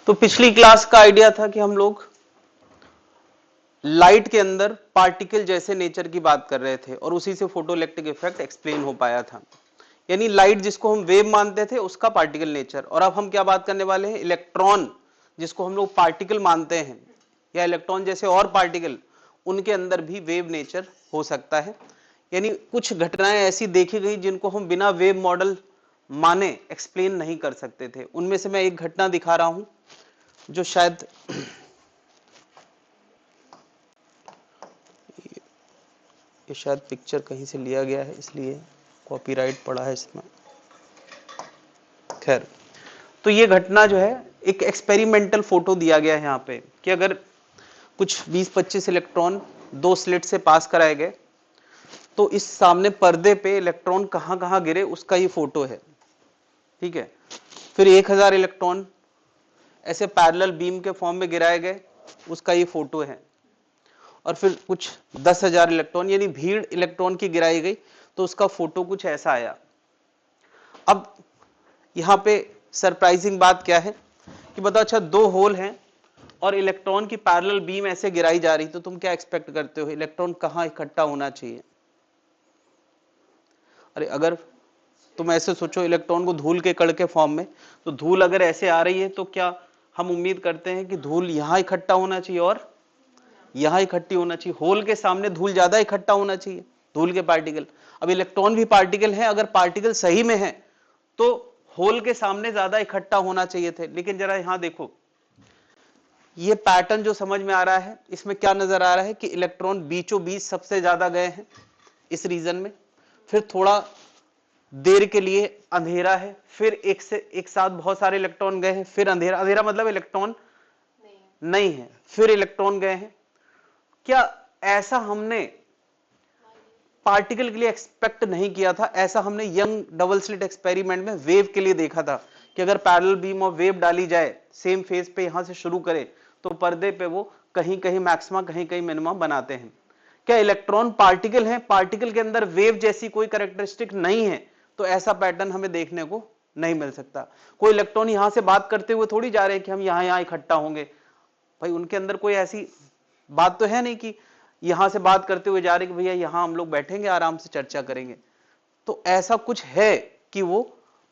तो पिछली क्लास का आइडिया था कि हम लोग लाइट के अंदर पार्टिकल जैसे नेचर की बात कर रहे थे और उसी से फोटोइलेक्ट्रिक इफेक्ट एक्सप्लेन हो पाया था। यानी लाइट जिसको हम वेव मानते थे उसका पार्टिकल नेचर, और अब हम क्या बात करने वाले हैं, इलेक्ट्रॉन जिसको हम लोग पार्टिकल मानते हैं या इलेक्ट्रॉन जैसे और पार्टिकल, उनके अंदर भी वेव नेचर हो सकता है। यानी कुछ घटनाएं ऐसी देखी गई जिनको हम बिना वेव मॉडल माने एक्सप्लेन नहीं कर सकते थे। उनमें से मैं एक घटना दिखा रहा हूं जो शायद ये शायद पिक्चर कहीं से लिया गया है इसलिए कॉपीराइट पड़ा है इसमें। खैर, तो ये घटना जो है एक एक्सपेरिमेंटल फोटो दिया गया है यहाँ पे कि अगर कुछ 20-25 इलेक्ट्रॉन दो स्लिट से पास कराए गए तो इस सामने पर्दे पे इलेक्ट्रॉन कहां कहां गिरे उसका ये फोटो है। ठीक है, फिर 1000 इलेक्ट्रॉन ऐसे पैरेलल बीम के फॉर्म में गिराए गए, उसका ये फोटो है। और फिर कुछ 10,000 इलेक्ट्रॉन यानी भीड़ इलेक्ट्रॉन की गिराई गई तो उसका फोटो कुछ ऐसा आया। अब यहां पे सरप्राइजिंग बात क्या है कि बताओ, अच्छा दो होल हैं और इलेक्ट्रॉन की पैरेलल बीम ऐसे गिराई जा रही, तो तुम क्या एक्सपेक्ट करते हो, इलेक्ट्रॉन कहां इकट्ठा होना चाहिए? अरे अगर तुम ऐसे सोचो, इलेक्ट्रॉन को धूल के कण के फॉर्म में, तो धूल अगर ऐसे आ रही है तो क्या हम उम्मीद करते हैं कि धूल यहां इकट्ठा होना चाहिए और यहां इकट्ठी होना चाहिए? होल के सामने धूल ज्यादा इकट्ठा होना चाहिए, धूल के पार्टिकल। अब इलेक्ट्रॉन भी पार्टिकल है, अगर पार्टिकल सही में है तो होल के सामने ज्यादा इकट्ठा होना चाहिए थे। लेकिन जरा यहां देखो, ये पैटर्न जो समझ में आ रहा है, इसमें क्या नजर आ रहा है कि इलेक्ट्रॉन बीचों बीच सबसे ज्यादा गए हैं इस रीजन में, फिर थोड़ा देर के लिए अंधेरा है, फिर एक साथ बहुत सारे इलेक्ट्रॉन गए हैं, फिर अंधेरा, अंधेरा मतलब इलेक्ट्रॉन नहीं है, फिर इलेक्ट्रॉन गए हैं। क्या ऐसा हमने पार्टिकल के लिए एक्सपेक्ट नहीं किया था? ऐसा हमने यंग डबल स्लिट एक्सपेरिमेंट में वेव के लिए देखा था कि अगर पैरेलल बीम और वेव डाली जाए सेम फेज पे, यहां से शुरू करें तो पर्दे पे वो कहीं कहीं मैक्सिमा कहीं कहीं मिनिमम बनाते हैं। क्या इलेक्ट्रॉन पार्टिकल है, पार्टिकल के अंदर वेव जैसी कोई कैरेक्टरिस्टिक नहीं है, तो ऐसा पैटर्न हमें देखने को नहीं मिल सकता। कोई इलेक्ट्रॉन यहां से बात करते हुए थोड़ी जा रहे हैं कि हम यहां यहां इकट्ठा होंगे। भाई उनके अंदर कोई ऐसी बात तो है नहीं कि यहां से बात करते हुए जा रहे कि भैया यहां हम लोग बैठेंगे आराम से चर्चा करेंगे। तो ऐसा कुछ है कि वो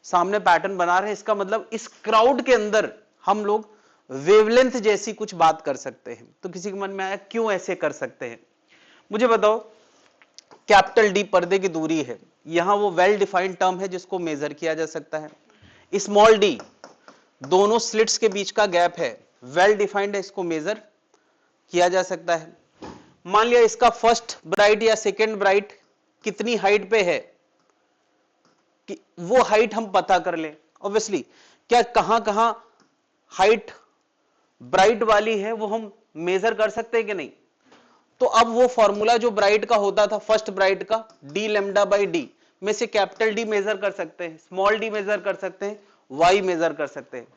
सामने पैटर्न बना रहे हैं। इसका मतलब इस क्राउड के अंदर हम लोग वेवलेंथ जैसी कुछ बात कर सकते हैं। तो किसी के मन में आया क्यों ऐसे कर सकते हैं? मुझे बताओ, कैपिटल डी पर्दे की दूरी है, यहां वो वेल डिफाइंड टर्म है जिसको मेजर किया जा सकता है। स्मॉल डी दोनों स्लिट्स के बीच का गैप है, वेल डिफाइंड है, इसको मेजर किया जा सकता है। मान लिया इसका फर्स्ट ब्राइट या सेकेंड ब्राइट कितनी हाइट पे है, कि वो हाइट हम पता कर ले। ऑब्वियसली क्या कहां कहां हाइट ब्राइट वाली है वो हम मेजर कर सकते हैं कि नहीं? तो अब वो फॉर्मूला जो ब्राइट का होता था, फर्स्ट ब्राइट का, डी लैम्डा बाई डी, में से कैपिटल डी मेजर कर सकते हैं, स्मॉल डी मेजर कर सकते हैं, वाई मेजर कर सकते हैं।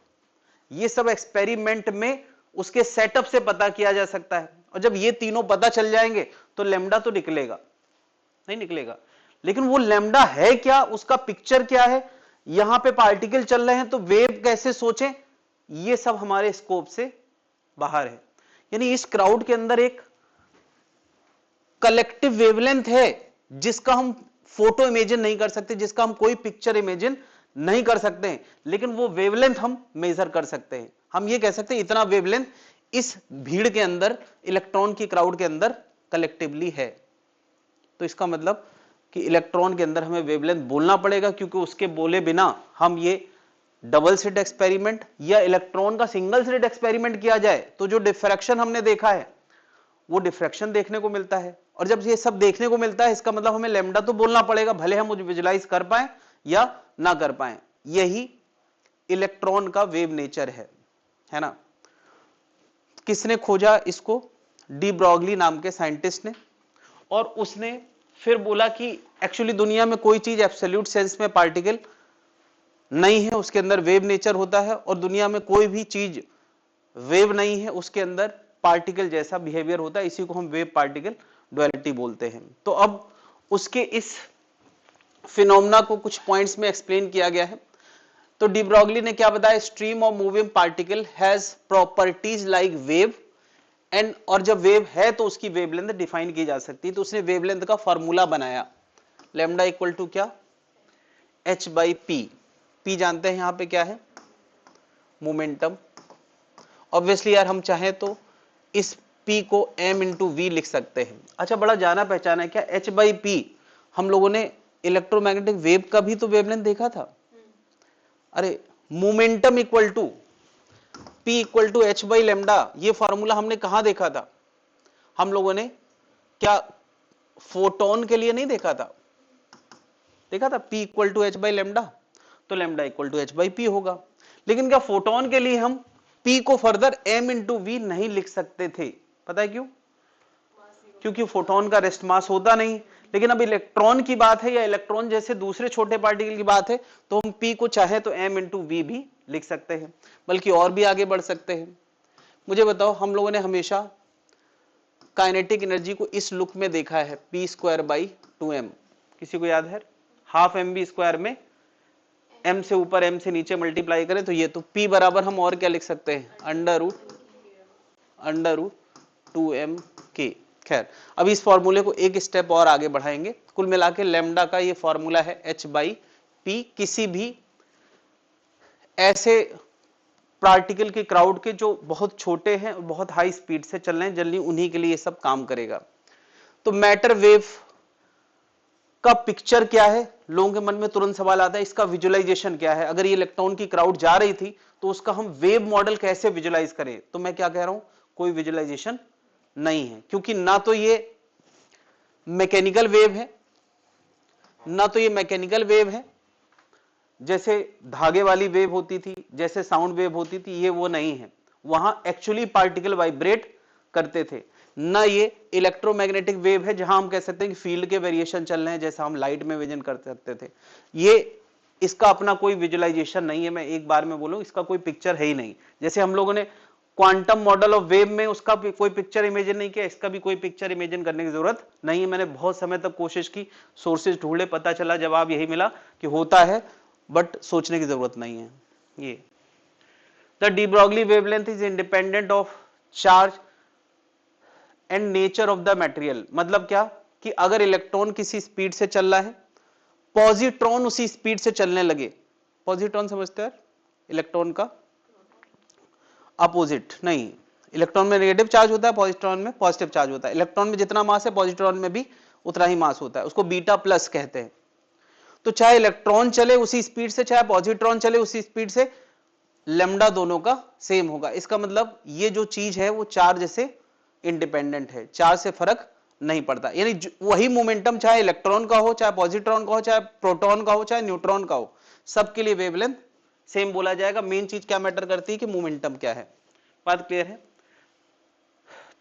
ये सब एक्सपेरिमेंट में उसके सेटअप से पता किया जा सकता है। और जब ये तीनों पता चल जाएंगे तो लैम्डा तो निकलेगा, नहीं निकलेगा? लेकिन वो लैम्डा है क्या, उसका पिक्चर क्या है, यहां पे पार्टिकल चल रहे हैं तो वेव कैसे सोचें, ये सब हमारे स्कोप से बाहर है। यानी इस क्राउड के अंदर एक कलेक्टिव वेवलेंथ है जिसका हम फोटो इमेजिन नहीं कर सकते, जिसका हम कोई पिक्चर इमेजिन नहीं कर सकते हैं, लेकिन वो वेवलेंथ हम मेजर कर सकते हैं। हम ये कह सकते हैं इतना वेवलेंथ इस भीड़ के अंदर, इलेक्ट्रॉन की क्राउड के अंदर कलेक्टिवली है। तो इसका मतलब कि इलेक्ट्रॉन के अंदर हमें वेवलेंथ बोलना पड़ेगा, क्योंकि उसके बोले बिना हम ये डबल स्लिट एक्सपेरिमेंट या इलेक्ट्रॉन का सिंगल स्लिट एक्सपेरिमेंट किया जाए तो जो डिफ्रैक्शन हमने देखा है वो डिफ्रैक्शन देखने को मिलता है। और जब ये सब देखने को मिलता है, इसका मतलब हमें लैम्डा तो बोलना पड़ेगा, भले हम मुझे विजुलाइज कर पाए या ना कर पाए। यही इलेक्ट्रॉन का वेव नेचर है ना? किसने खोजा इसको? डी ब्रॉगली नाम के साइंटिस्ट ने। और उसने फिर बोला कि एक्चुअली दुनिया में कोई चीज एब्सोल्यूट सेंस में पार्टिकल नहीं है, उसके अंदर वेव नेचर होता है, और दुनिया में कोई भी चीज वेव नहीं है, उसके अंदर पार्टिकल जैसा बिहेवियर होता है। इसी को हम वेव पार्टिकल डुअलिटी बोलते हैं। तो अब उसके इस फिनोमेना को कुछ पॉइंट्स में एक्सप्लेन किया गया है। तो डी ब्रॉगली ने क्या बताया, stream of moving particle has properties like wave and, और जब वेव है तो उसकी वेवलेंथ डिफाइन की जा सकती है। तो उसने वेवलेंथ का फॉर्मूला बनाया, लैम्डा इक्वल टू क्या, h बाई पी। पी जानते हैं यहां पे क्या है, मोमेंटम। ऑब्वियसली यार हम चाहें तो इस P को m इंटू वी लिख सकते हैं। अच्छा, बड़ा जाना पहचाना है क्या, h बाई पी। हम लोगों ने इलेक्ट्रोमैग्नेटिक वेव का भी तो वेवलेंथ देखा था। अरे momentum equal to P equal to H by lambda, ये फॉर्मूला हमने कहां देखा था, हम लोगों ने क्या फोटोन के लिए नहीं देखा था, देखा था P equal to H by lambda, तो lambda equal to H by P होगा। लेकिन क्या फोटोन के लिए हम P को फर्दर m इंटू वी नहीं लिख सकते थे, पता है क्यों, क्योंकि फोटोन का रेस्ट मास होता नहीं। लेकिन अब इलेक्ट्रॉन की बात है या इलेक्ट्रॉन जैसे दूसरे छोटे पार्टिकल की बात है, तो हम P को चाहे तो m इंटू वी भी लिख सकते हैं, बल्कि और भी आगे बढ़ सकते हैं। मुझे बताओ, हम लोगों ने हमेशा काइनेटिक एनर्जी को इस लुक में देखा है, पी स्क्वायर बाई 2m, किसी को याद है, हाफ एम बी स्क्वायर में m से ऊपर m से नीचे मल्टीप्लाई करें तो ये, तो p बराबर हम और क्या लिख सकते हैं, अंडर रूट 2m k। खैर, अब इस फॉर्मूले को एक स्टेप और आगे बढ़ाएंगे। कुल मिला के लेमडा का ये फॉर्मूला है h बाई पी। किसी भी ऐसे पार्टिकल के क्राउड के जो बहुत छोटे हैं और बहुत हाई स्पीड से चल रहे हैं, जल्दी उन्हीं के लिए ये सब काम करेगा। तो मैटर वेव का पिक्चर क्या है, लोगों के मन में तुरंत सवाल आता है, इसका विजुअलाइजेशन क्या है। अगर ये इलेक्ट्रॉन की क्राउड जा रही थी तो उसका हम वेव मॉडल कैसे विजुअलाइज करें, तो मैं क्या कह रहा हूं, कोई विजुअलाइजेशन नहीं है, क्योंकि ना तो ये मैकेनिकल वेव है, ना तो ये मैकेनिकल वेव है जैसे धागे वाली वेव होती थी, जैसे साउंड वेव होती थी, ये वो नहीं है। वहां एक्चुअली पार्टिकल वाइब्रेट करते थे। ना ये इलेक्ट्रोमैग्नेटिक वेव है जहां हम कह सकते हैं कि फील्ड के वेरिएशन चल रहे हैं, जैसा हम लाइट में विजन कर सकते थे। ये इसका अपना कोई विजुअलाइजेशन नहीं है, मैं एक बार में बोलूं, इसका कोई पिक्चर है ही नहीं। जैसे हम लोगों ने क्वांटम मॉडल ऑफ वेव में उसका कोई पिक्चर इमेजिन नहीं किया, इसका भी कोई पिक्चर इमेजिन करने की जरूरत नहीं है। मैंने बहुत समय तक कोशिश की, सोर्सेज ढूंढे, पता चला जवाब यही मिला कि होता है, बट सोचने की जरूरत नहीं है। ये the D Broglie wavelength is independent of charge and nature of the material. मतलब क्या, कि अगर इलेक्ट्रॉन किसी स्पीड से चल रहा है, पॉजिट्रॉन उसी स्पीड से चलने लगे, पॉजिट्रॉन समझते हैं, इलेक्ट्रॉन का अपोजिट नहीं, इलेक्ट्रॉन में नेगेटिव चार्ज होता है, पॉजिट्रॉन में पॉजिटिव चार्ज होता है। इलेक्ट्रॉन में जितना मास है, पॉजिट्रॉन में भी उतना ही मास होता है, उसको बीटा प्लस कहते हैं। तो चाहे इलेक्ट्रॉन चले उसी स्पीड से, चाहे पॉजिट्रॉन चले उसी स्पीड से, लेमडा दोनों का सेम होगा। इसका मतलब ये जो चीज है वो चार्ज से इंडिपेंडेंट है, चार्ज से फर्क नहीं पड़ता। यानी वही मोमेंटम चाहे इलेक्ट्रॉन का हो, चाहे पॉजिट्रॉन का हो, चाहे प्रोटॉन का हो, चाहे न्यूट्रॉन का हो, सबके लिए वेवलेंथ सेम बोला जाएगा। मेन चीज क्या मैटर करती है कि मोमेंटम क्या है। बात क्लियर है?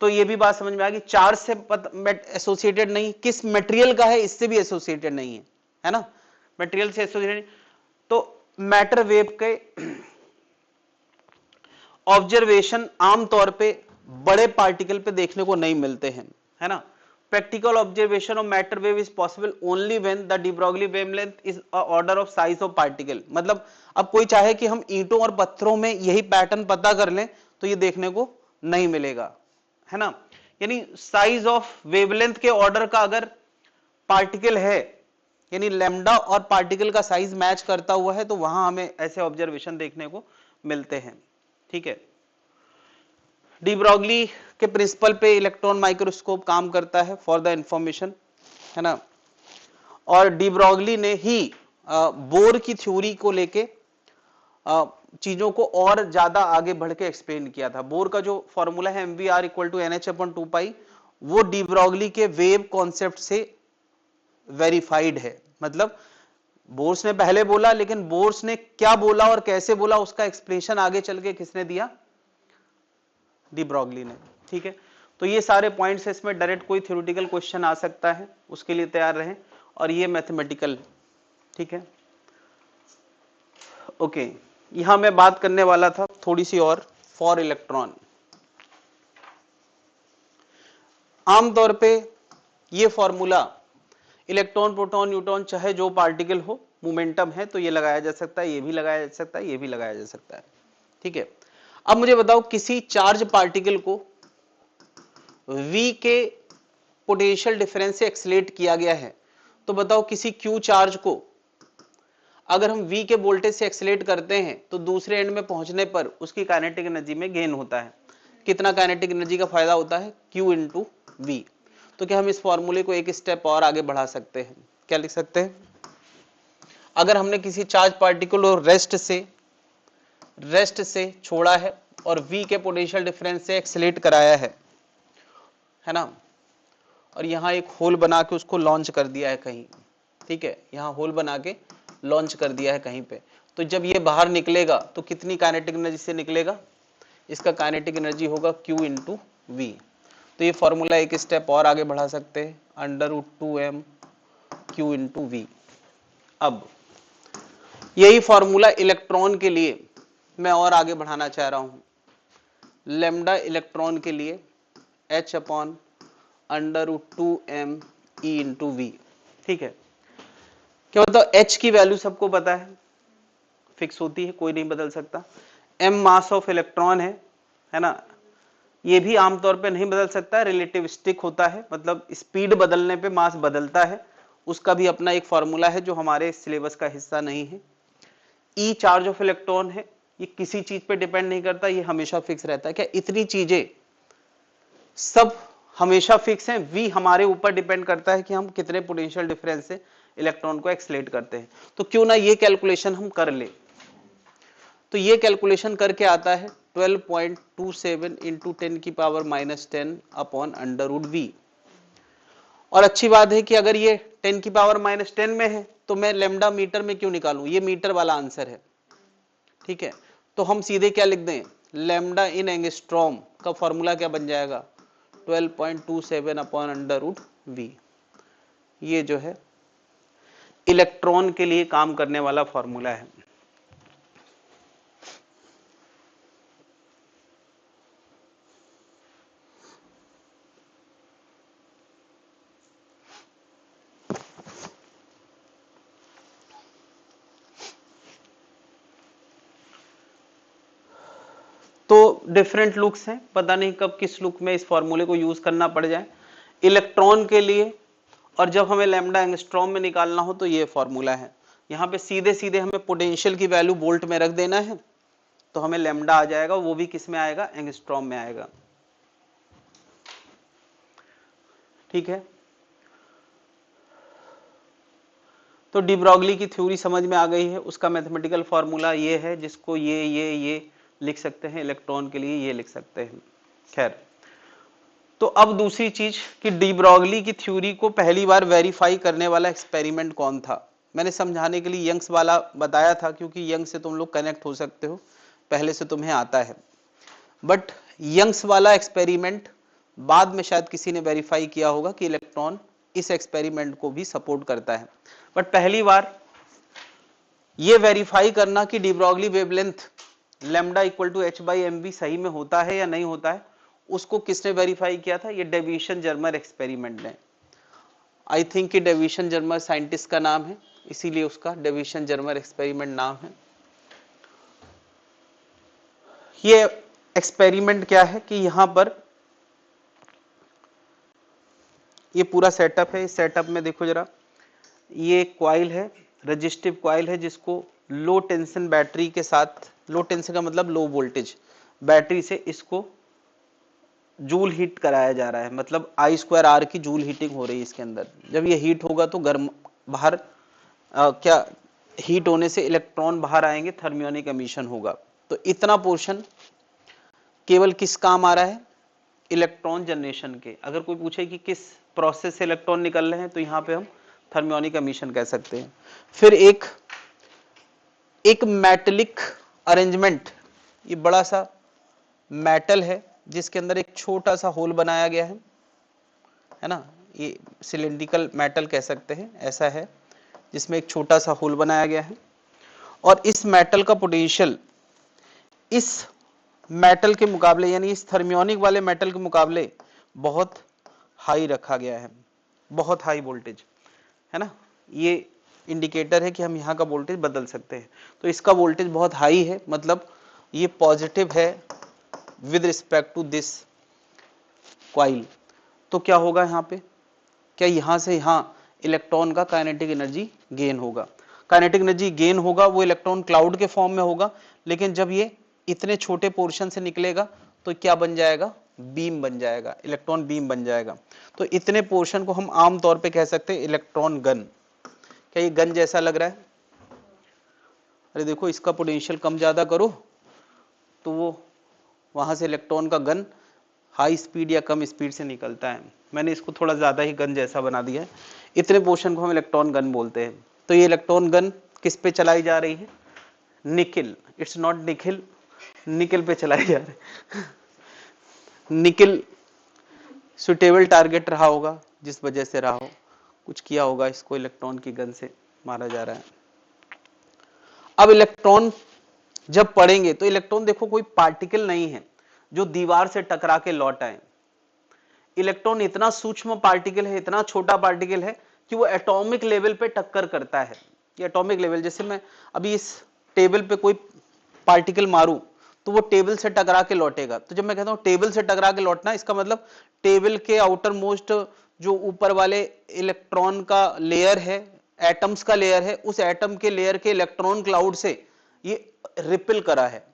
तो ये भी बात समझ में आ गई, चार्ज से एसोसिएटेड नहीं, किस मटेरियल का है इससे भी एसोसिएटेड नहीं है ना, मटेरियल से एसोसिएटेड। तो मैटर वेव के ऑब्जर्वेशन आमतौर पे बड़े पार्टिकल पे देखने को नहीं मिलते हैं, है ना। Practical observation of matter wave is possible only when the D Broglie wavelength is a order of size of particle. मतलब अब कोई चाहे कि हम ईंटों और पत्थरों में यही पैटर्न पता कर लें तो ये देखने को नहीं मिलेगा, है ना। यानी साइज ऑफ वेवलेंथ के ऑर्डर का अगर पार्टिकल है, यानी लैम्डा और पार्टिकल का साइज मैच करता हुआ है, तो वहां हमें ऐसे ऑब्जर्वेशन देखने को मिलते हैं। ठीक है, डी ब्रॉगली के प्रिंसिपल पे इलेक्ट्रॉन माइक्रोस्कोप काम करता है फॉर द इंफॉर्मेशन, है ना। और डी ब्रॉगली ने ही बोर की थ्योरी को लेके चीजों को और ज्यादा आगे बढ़ के एक्सप्लेन किया था। बोर का जो फॉर्मूला है MVR इक्वल टू NH/2π, वो डी ब्रॉगली के वेव कॉन्सेप्ट से वेरीफाइड है। मतलब बोर्स ने पहले बोला, लेकिन बोर्स ने क्या बोला और कैसे बोला उसका एक्सप्लेनेशन आगे चल के किसने दिया, डी ब्रॉगली ने। ठीक है, तो ये सारे पॉइंट्स है, इसमें डायरेक्ट कोई थ्योरेटिकल क्वेश्चन आ सकता है, उसके लिए तैयार रहें, और ये मैथमेटिकल। ठीक है, ओके, यहां मैं बात करने वाला था थोड़ी सी और फॉर इलेक्ट्रॉन। आमतौर पे ये फॉर्मूला इलेक्ट्रॉन, प्रोटॉन, न्यूट्रॉन चाहे जो पार्टिकल हो, मोमेंटम है तो ये लगाया जा सकता है, ये भी लगाया जा सकता है, ये भी लगाया जा सकता है। ठीक है, अब मुझे बताओ किसी चार्ज पार्टिकल को v के पोटेंशियल डिफरेंस से एक्सलेट किया गया है, तो बताओ किसी q चार्ज को अगर हम v के वोल्टेज से एक्सलेट करते हैं तो दूसरे एंड में पहुंचने पर उसकी काइनेटिक एनर्जी में गेन होता है। कितना काइनेटिक एनर्जी का फायदा होता है? q into V. तो क्या हम इस फॉर्मूले को एक स्टेप और आगे बढ़ा सकते हैं? क्या लिख सकते हैं? अगर हमने किसी चार्ज पार्टिकल को रेस्ट से छोड़ा है और v के पोटेंशियल डिफरेंस से एक्सलेट कराया है ना, और यहां एक होल बना के उसको लॉन्च कर दिया है कहीं, ठीक है, यहां होल बना के लॉन्च कर दिया है कहीं पे, तो जब ये बाहर निकलेगा तो कितनी काइनेटिक एनर्जी से निकलेगा? इसका काइनेटिक एनर्जी होगा Q इंटू वी। तो ये फॉर्मूला एक स्टेप और आगे बढ़ा सकते हैं, √2m Q इंटू वी। अब यही फॉर्मूला इलेक्ट्रॉन के लिए मैं और आगे बढ़ाना चाह रहा हूं। लैम्डा इलेक्ट्रॉन के लिए h upon √2m E into V. ठीक है, क्या बताओ h की वैल्यू सबको पता है, फिक्स होती है, कोई नहीं बदल सकता। m मास ऑफ इलेक्ट्रॉन है ना, ये भी आमतौर पे नहीं बदल सकता, रिलेटिविस्टिक होता है, मतलब स्पीड बदलने पे मास बदलता है, उसका भी अपना एक फॉर्मूला है जो हमारे सिलेबस का हिस्सा नहीं है। ई चार्ज ऑफ इलेक्ट्रॉन है, ये किसी चीज पे डिपेंड नहीं करता, ये हमेशा फिक्स रहता है। क्या इतनी चीजें सब हमेशा फिक्स हैं? वी हमारे ऊपर डिपेंड करता है कि हम कितने पोटेंशियल डिफरेंस से इलेक्ट्रॉन को एक्सलेट करते हैं। तो क्यों ना ये कैलकुलेशन हम कर ले। तो ये कैलकुलेशन करके आता है 12.27 इंटू 10⁻⁻10 अपॉन √v। और अच्छी बात है कि अगर ये 10⁻⁻10 में है तो मैं लैम्डा मीटर में क्यों निकालूं, ये मीटर वाला आंसर है। ठीक है, तो हम सीधे क्या लिख दें, लैम्डा इन एंगस्ट्रॉम का फॉर्मूला क्या बन जाएगा, 12.27 अपॉन √v। ये जो है इलेक्ट्रॉन के लिए काम करने वाला फॉर्मूला है। तो डिफरेंट लुक्स हैं, पता नहीं कब किस लुक में इस फॉर्मूले को यूज करना पड़ जाए इलेक्ट्रॉन के लिए, और जब हमें लैम्डा एंगस्ट्रॉम में निकालना हो तो ये फॉर्मूला है। यहाँ पे सीधे सीधे हमें पोटेंशियल की वैल्यू वोल्ट में रख देना है तो हमें लैम्डा आ जाएगा, वो भी किस में आएगा, एंगस्ट्रॉम में आएगा। ठीक है, तो डी ब्रॉगली की थ्योरी समझ में आ गई है, उसका मैथमेटिकल फॉर्मूला ये है जिसको ये लिख सकते हैं, इलेक्ट्रॉन के लिए ये लिख सकते हैं। खैर, तो अब दूसरी चीज कि डी ब्रॉगली की थ्योरी को पहली बार वेरीफाई करने वाला एक्सपेरिमेंट कौन था। मैंने समझाने के लिए यंग्स वाला बताया था, क्योंकि यंग से तुम लोग कनेक्ट हो सकते हो, पहले से तुम्हें आता है, बट यंग्स वाला एक्सपेरिमेंट बाद में शायद किसी ने वेरीफाई किया होगा कि इलेक्ट्रॉन इस एक्सपेरिमेंट को भी सपोर्ट करता है। बट पहली बार ये वेरीफाई करना कि de Broglie wavelength lambda equal to h/mv सही में होता है या नहीं होता है, उसको किसने वेरीफाई किया था, ये डेविसन जर्मर एक्सपेरिमेंट ने। आई थिंक कि डेविसन जर्मर साइंटिस्ट का नाम है, इसीलिए उसका डेविसन जर्मर एक्सपेरिमेंट नाम है। ये एक्सपेरिमेंट क्या है कि यहां पर ये पूरा सेटअप है, इस सेटअप में देखो जरा, ये क्वाइल है, रेजिस्टिव क्वाइल है, जिसको लो टेंशन बैटरी के साथ, लो टेंशन का मतलब लो वोल्टेज बैटरी से इसको जूल हीट कराया जा रहा है, मतलब I²R की जूल हीटिंग हो रही है इसके अंदर। जब ये हीट होगा तो गर्म बाहर क्या हीट होने से इलेक्ट्रॉन बाहर आएंगे, थर्मियोनिक एमिशन होगा। तो इतना पोर्शन केवल किस काम आ रहा है, इलेक्ट्रॉन जनरेशन के। अगर कोई पूछे कि किस प्रोसेस से इलेक्ट्रॉन निकल रहे हैं तो यहाँ पे हम थर्मियोनिक एमिशन कह सकते हैं। फिर एक मेटलिक अरेंजमेंट, ये बड़ा सा मेटल है जिसके अंदर एक छोटा सा होल बनाया गया है ना, ये सिलिंड्रिकल मेटल कह सकते हैं, ऐसा है जिसमें एक छोटा सा होल बनाया गया है, और इस मेटल का पोटेंशियल इस मेटल के मुकाबले, यानी इस थर्मियोनिक वाले मेटल के मुकाबले बहुत हाई रखा गया है, बहुत हाई वोल्टेज है ना। ये इंडिकेटर है कि हम यहाँ का वोल्टेज बदल सकते हैं। तो इसका वोल्टेज बहुत हाई है, मतलब ये पॉजिटिव है with respect to this coil. तो क्या होगा यहाँ पे, क्या यहाँ से यहाँ इलेक्ट्रॉन का काइनेटिक एनर्जी गेन होगा। काइनेटिक एनर्जी गेन होगा, वो इलेक्ट्रॉन क्लाउड के फॉर्म में होगा, लेकिन जब ये इतने छोटे पोर्शन से निकलेगा तो क्या बन जाएगा, बीम बन जाएगा, इलेक्ट्रॉन बीम बन जाएगा। तो इतने पोर्शन को हम आमतौर पे कह सकते हैं इलेक्ट्रॉन गन। क्या ये गन जैसा लग रहा है? अरे देखो, इसका पोटेंशियल कम ज्यादा करो तो वो वहां से इलेक्ट्रॉन का गन हाई स्पीड या कम स्पीड से निकलता है। मैंने इसको थोड़ा ज्यादा ही गन जैसा बना दिया है। इतने पोर्शन को हम इलेक्ट्रॉन गन बोलते हैं। तो ये इलेक्ट्रॉन गन किस पे चलाई जा रही है? Nickel. It's not Nikhil, nickel पे चलाई जा रही है। निकिल सुटेबल टारगेट रहा होगा, जिस वजह से रहा हो, कुछ किया होगा, इसको इलेक्ट्रॉन की गन से मारा जा रहा है। अब इलेक्ट्रॉन जब पढ़ेंगे तो इलेक्ट्रॉन देखो कोई पार्टिकल नहीं है जो दीवार से टकरा के लौट आए। इलेक्ट्रॉन इतना सूक्ष्म पार्टिकल है, इतना छोटा पार्टिकल है कि वो एटॉमिक लेवल पे टक्कर करता है। ये एटॉमिक लेवल, जैसे मैं अभी इस टेबल पे कोई पार्टिकल मारूं तो वो टेबल से टकरा के लौटेगा। तो जब मैं कहता हूं टेबल से टकरा के लौटना, इसका मतलब टेबल के आउटर मोस्ट जो ऊपर वाले इलेक्ट्रॉन का लेयर है, एटम्स का लेयर है, उस एटम के लेयर के इलेक्ट्रॉन क्लाउड से ये रिपेल करा है।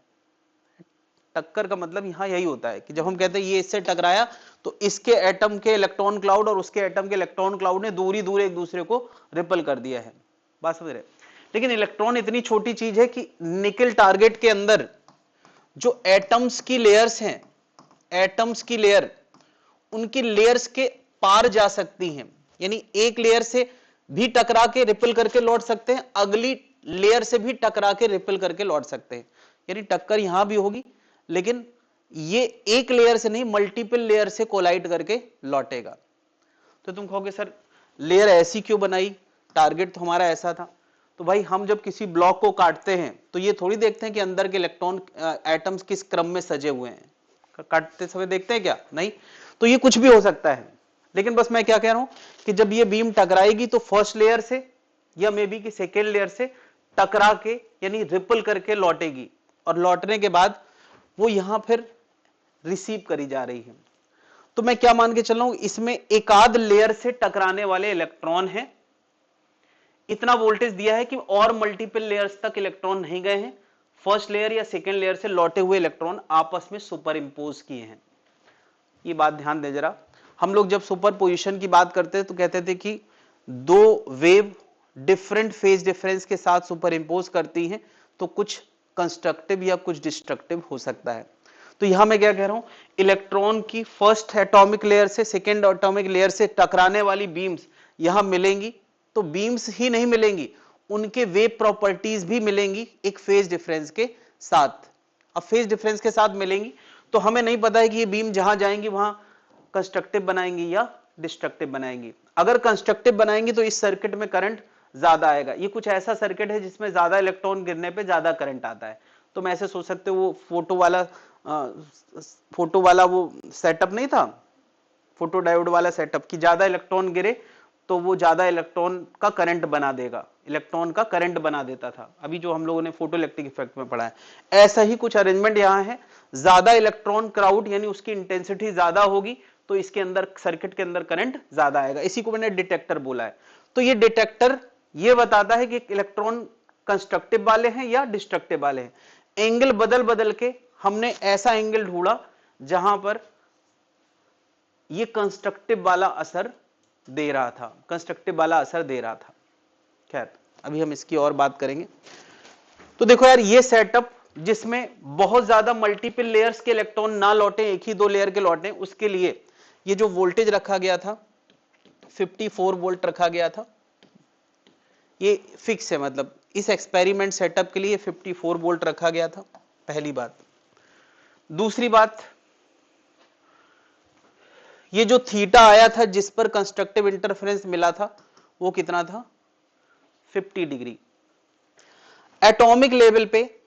टक्कर का मतलब यहां यही होता है कि जब हम कहते हैं ये इससे टकराया तो इसके एटम के इलेक्ट्रॉन क्लाउड और उसके एटम के इलेक्ट्रॉन क्लाउड ने दूरी दूर एक दूसरे को रिपेल कर दिया है। बात समझ रहे? लेकिन इलेक्ट्रॉन इतनी छोटी चीज है कि निकल टारगेट के अंदर जो एटम्स की लेयर्स हैं, एटम्स की लेयर, उनकी लेयर्स के पार जा सकती हैं। यानी एक लेयर से भी टकरा के रिपेल करके लौट सकते हैं, अगली लेयर से भी टकरा के रिपेल करके लौट सकते हैं। यानी टक्कर यहां भी होगी, लेकिन ये एक लेयर से नहीं, मल्टीपल लेयर से कोलाइड करके लौटेगा। तो तुम कहोगे सर लेयर ऐसी क्यों बनाई, टारगेट तो हमारा ऐसा था। तो भाई हम जब किसी ब्लॉक को काटते हैं तो ये थोड़ी देखते हैं कि अंदर के इलेक्ट्रॉन एटम्स किस क्रम में सजे हुए हैं। काटते समय देखते हैं क्या? नहीं। तो ये कुछ भी हो सकता है, लेकिन बस मैं क्या कह रहा हूं कि जब ये बीम टकराएगी तो फर्स्ट लेयर से या मे बी कि सेकेंड लेयर से टकरा के यानी रिपल करके लौटेगी, और लौटने के बाद वो यहां फिर रिसीव करी जा रही है। तो मैं क्या मान के चल रहा हूं, इसमें एक आध लेयर से टकराने वाले इलेक्ट्रॉन हैं। इतना वोल्टेज दिया है कि और मल्टीपल लेयर्स तक इलेक्ट्रॉन नहीं गए हैं, फर्स्ट लेयर या सेकेंड लेयर से लौटे हुए इलेक्ट्रॉन आपस में सुपर इंपोज किए हैं। ये बात ध्यान दे जरा। हम लोग जब सुपर पोजिशन की बात करते तो कहते थे कि दो वेव डिफरेंट फेज डिफरेंस के साथ सुपर इंपोज करती हैं, तो कुछ कंस्ट्रक्टिव या कुछ डिस्ट्रक्टिव हो सकता है। तो यहां मैं क्या कह रहा हूं, इलेक्ट्रॉन की फर्स्ट एटॉमिक लेयर से सेकेंड एटॉमिक लेयर से टकराने वाली बीम्स यहां मिलेंगी, तो बीम्स ही नहीं मिलेंगी, उनके वेव प्रॉपर्टीज भी मिलेंगी एक फेज डिफरेंस के साथ। अब फेज डिफरेंस के साथ मिलेंगी तो हमें नहीं पता है कि ये बीम जहां जाएंगी वहां कंस्ट्रक्टिव बनाएंगी या डिस्ट्रक्टिव बनाएंगी। अगर कंस्ट्रक्टिव बनाएंगी तो इस सर्किट में करंट ज्यादा आएगा। ये कुछ ऐसा सर्किट है जिसमें ज्यादा इलेक्ट्रॉन गिरने पे ज्यादा करंट आता है। तो मैं ऐसे सोच सकते हो, वो फोटो वाला वो सेटअप नहीं था, फोटो डायोड वाला सेटअप, कि ज्यादा इलेक्ट्रॉन गिरे तो वो ज्यादा इलेक्ट्रॉन का करंट बना देगा, इलेक्ट्रॉन का करंट बना देता था, अभी जो हम लोगों ने फोटो इलेक्ट्रिक इफेक्ट में पढ़ा है। ऐसा ही कुछ अरेंजमेंट यहां है। ज्यादा इलेक्ट्रॉन क्राउड यानी उसकी इंटेंसिटी ज्यादा होगी तो इसके अंदर सर्किट के अंदर करंट ज्यादा आएगा। इसी को मैंने डिटेक्टर बोला है। तो ये डिटेक्टर ये बताता है कि इलेक्ट्रॉन कंस्ट्रक्टिव वाले हैं या डिस्ट्रक्टिव वाले हैं। एंगल बदल बदल के हमने ऐसा एंगल ढूंढा जहां पर ये कंस्ट्रक्टिव वाला असर दे रहा था, कंस्ट्रक्टिव वाला असर दे रहा था। खैर अभी हम इसकी और बात करेंगे। तो देखो यार, ये सेटअप जिसमें बहुत ज्यादा मल्टीपल लेयर्स के इलेक्ट्रॉन ना लौटे, एक ही दो लेयर के लौटे, उसके लिए ये जो वोल्टेज रखा गया था 54 वोल्ट रखा गया था, ये फिक्स है, मतलब इस एक्सपेरिमेंट सेटअप के लिए 54 वोल्ट रखा गया था। पहली बात। दूसरी बात, ये जो थीटा आया था जिस पर कंस्ट्रक्टिव इंटरफेरेंस मिला था वो कितना था? 50 डिग्री। एटॉमिक लेवल पे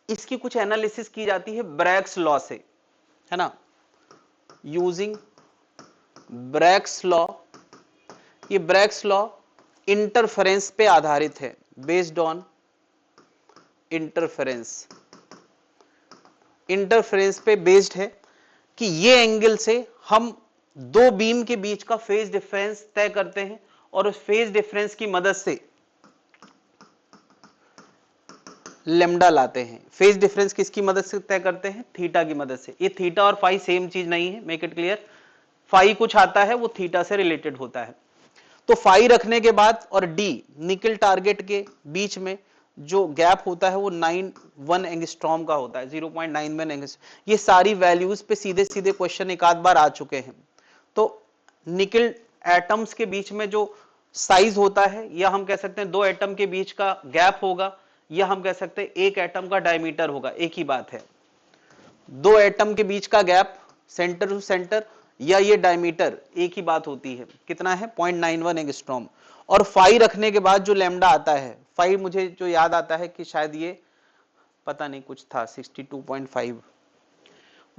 इसकी कुछ एनालिसिस की जाती है ब्रैग्स लॉ से, है ना, यूजिंग ब्रैग्स लॉ। ये ब्रैग्स लॉ इंटरफेरेंस पे आधारित है, बेस्ड ऑन इंटरफेरेंस। इंटरफेरेंस पे बेस्ड है कि ये एंगल से हम दो बीम के बीच का फेज डिफरेंस तय करते हैं और उस फेज डिफरेंस की मदद से लेमडा लाते हैं। फेज डिफरेंस किसकी मदद से तय करते हैं? थीटा की मदद से। ये थीटा और फाई सेम चीज नहीं है, मेक इट क्लियर। फाई कुछ आता है वो थीटा से रिलेटेड होता है। तो फाई रखने के बाद और डी निकल टारगेट के बीच में जो गैप होता है वो 91 एंगस्ट्रॉम का होता है, 0.91 एंगस्ट्रॉम। ये सारी वैल्यूज पे सीधे सीधे क्वेश्चन एक आध बार आ चुके हैं। तो निकल एटम्स के बीच में जो साइज होता है, या हम कह सकते हैं दो एटम के बीच का गैप होगा, या हम कह सकते हैं एक एटम का डायमीटर होगा, एक ही बात है। दो एटम के बीच का गैप सेंटर टू सेंटर या ये डायमीटर, एक ही बात होती है। कितना है? 0.91 एंगस्ट्रॉम। और फाई रखने के बाद जो लैम्डा आता है, फाई मुझे जो याद आता है कि शायद ये पता नहीं कुछ था 62.5,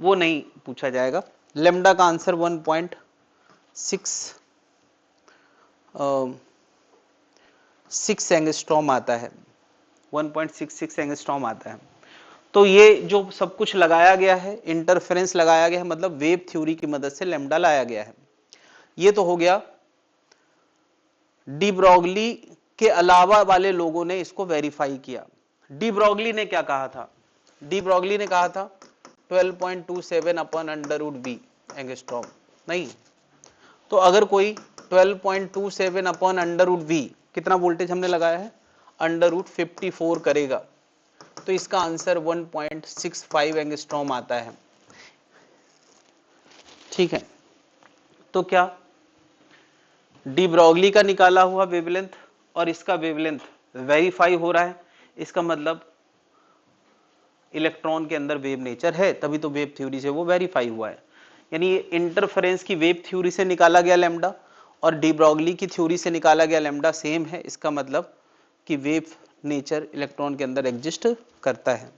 वो नहीं पूछा जाएगा। लैम्डा का आंसर 1.6 एंगस्ट्रॉम आता है, 1.66 एंगस्ट्रॉम आता है। तो ये जो सब कुछ लगाया गया है, इंटरफेरेंस लगाया गया है, मतलब वेव थ्योरी की मदद से लैम्डा लाया गया है। ये तो हो गया। डी ब्रॉगली के अलावा वाले लोगों ने इसको वेरीफाई किया। डी ब्रॉगली ने क्या कहा था? डी ब्रॉगली ने कहा था 12.27 upon under root B angstrom. नहीं, तो अगर कोई 12.27 अपॉन अंडर रूट बी, कितना वोल्टेज हमने लगाया है? अंडर रूट 54 करेगा, तो इसका आंसर 1.65 एंगस्ट्रॉम आता है। ठीक है, तो क्या डी ब्रॉगली का निकाला हुआ वेवलेंथ और इसका वेवलेंथ वेरीफाई हो रहा है, इसका मतलब इलेक्ट्रॉन के अंदर वेव नेचर है, तभी तो वेव थ्योरी से वो वेरीफाई हुआ है। यानी इंटरफेरेंस की वेव थ्योरी से निकाला गया लैम्डा और डी ब्रॉगली की थ्योरी से निकाला गया लैम्डा सेम है। इसका मतलब कि वेव नेचर इलेक्ट्रॉन के अंदर एग्जिस्ट करता है।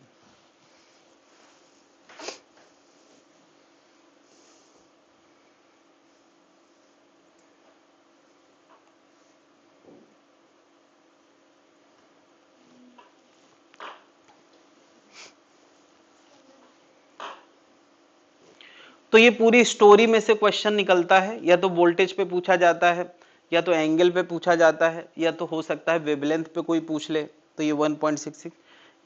तो ये पूरी स्टोरी में से क्वेश्चन निकलता है, या तो वोल्टेज पे पूछा जाता है, या तो एंगल पे पूछा जाता है, या तो हो सकता है वेवलेंथ पे कोई पूछ ले। तो ये 1.66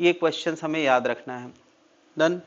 ये क्वेश्चंस हमें याद रखना है। डन।